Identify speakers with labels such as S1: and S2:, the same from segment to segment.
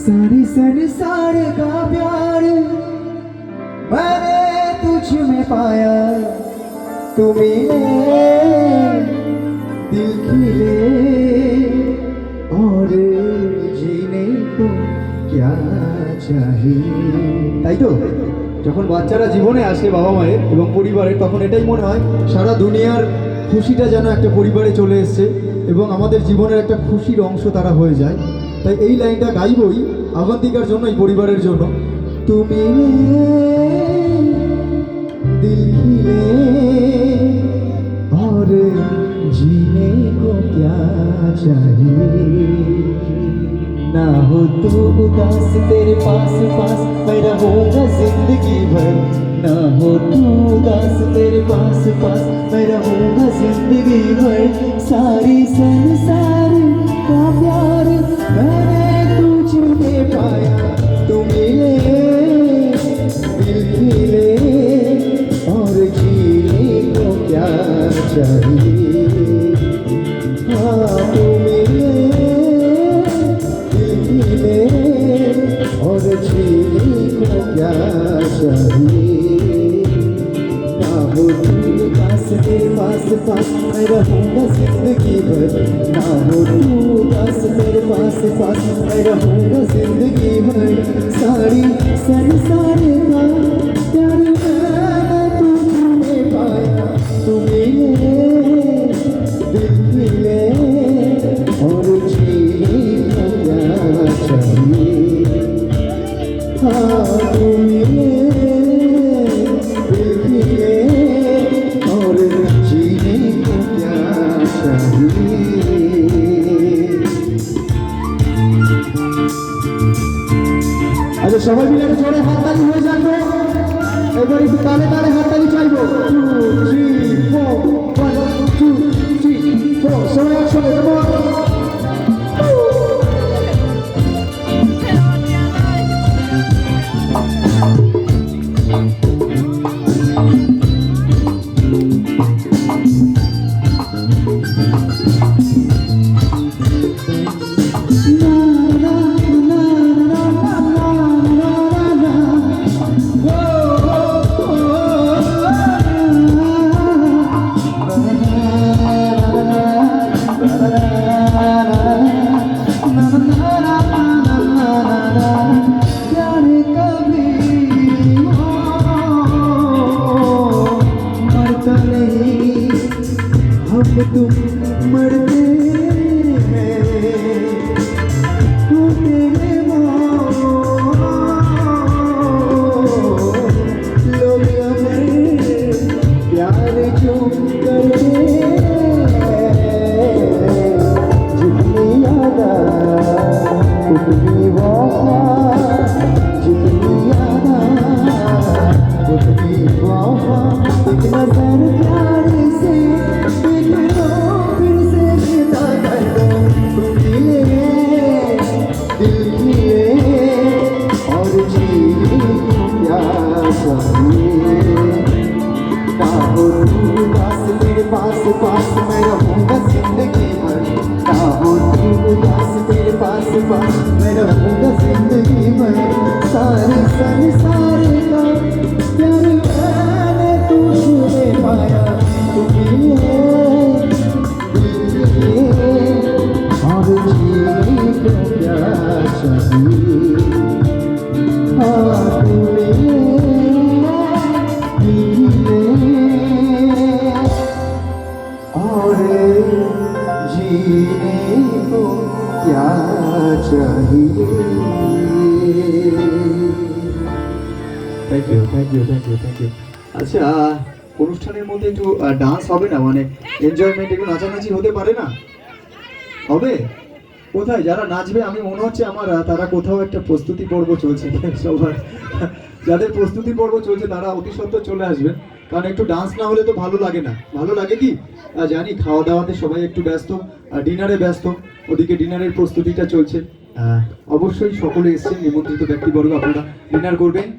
S1: सारी संसार का प्यार मैंने तुझ में पाया, तू मिले दिल खिले और जीने को क्या चाहिए। তাই তো যখন বাচ্চারা জীবনে আসে বাবা মায়ের এবং পরিবারের, তখন এটাই মনে হয় সারা দুনিয়ার খুশিটা যেন একটা পরিবারে চলে এসছে এবং আমাদের জীবনের একটা খুশির অংশ তারা হয়ে যায়। তাই এই লাইনটা গাইবই আবন্তিকার জন্য, এই পরিবারের জন্য। তুমি दिल खिले और जीने को क्या चाहिए। ना हो तू उदास, तेरे पास पास मैं रहूँगा जिंदगी भर। ना हो तू उदास, तेरे पास पास मैं रहूँगा जिंदगी भर। सारी संसार का प्यार मैंने तुझ में पाया, तू मिले दिल खिले और जीने को क्या चाहिए। हाँ तू मिले दिल खिले और जीने को क्या चाहिए। ना हो तू पास, तेरे पास पास मैं रहूँगा जिंदगी भर। ना हो तू पास, तेरे पास पास मैं रहूँगा जिंदगी भर। सारी संसार का प्यार मैंने तुझे पाया, तू मिले दिल खिले और जीने को क्या चाहिए। हाँ तू मिले दिल खिले और जीने को क्या चाहिए। আচ্ছা সবাই মিলে একটু জোরে হাততালি হয়ে যাবে। এবার একটু তালে তালে হাততালি চাইবো। 2 3 4 1 2 3 4 সবাই একসাথে तुम मरते हैं तेरे लोग अमर प्यार जो करते जितनी याद उतनी वफा, जितनी याद उतनी वफा। एक नजर प्यार से पास पास मैं रहूँगा जिंदगी भर। ना हो तू उदास, तेरे पास पास मैं रहूँगा जिंदगी भर। सारे संसार का प्यार मैंने तुझे पाया, तू मिले दिल खिले और जीने को क्या चाहिए। हाँ तू मिले दिल और जीने को क्या चाहिए। Thank you thank you thank you thank you. আচ্ছা অনুষ্ঠানের মধ্যে একটু ডান্স হবে না, মানে এনজয়মেন্ট, একটু নাচানাচি হতে পারে না? হবে? কোথায় যারা নাচবে? আমি মনে হচ্ছে আমার তারা কোথাও একটা প্রস্তুতি পর্ব চলছে সবার। যাদের প্রস্তুতি পর্ব চলছে তারা অতি সত্বর চলে আসবেন, কারণ একটু ডান্স না হলে তো ভালো লাগে না। ভালো লাগে কি জানি, খাওয়া দাওয়াতে সবাই একটু ব্যস্ত, ডিনারে ব্যস্ত, ওদিকে ডিনারের প্রস্তুতিটা চলছে। অবশ্যই সকলে এসছেন নিমন্ত্রিত ব্যক্তিবর্গ, আপনারা ডিনার করবেন।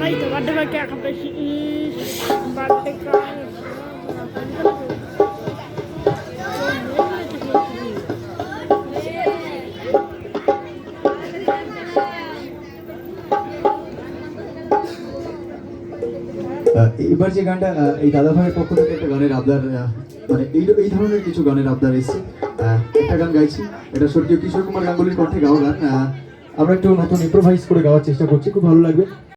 S2: भाई तो बर्थडे में क्या खाते बर्थडे का
S1: এবার যে গানটা এই দাদা ভাইয়ের পক্ষ থেকে একটা গানের আবদার মানে এই ধরনের কিছু গানের আবদার এসছে একটা গান গাইছি, এটা স্বর্গীয় কিশোর কুমার গাঙ্গুলির কণ্ঠে গাওয়া গান। আমরা একটু নতুন ইম্প্রোভাইজ করে গাওয়ার চেষ্টা করছি, খুব ভালো লাগবে।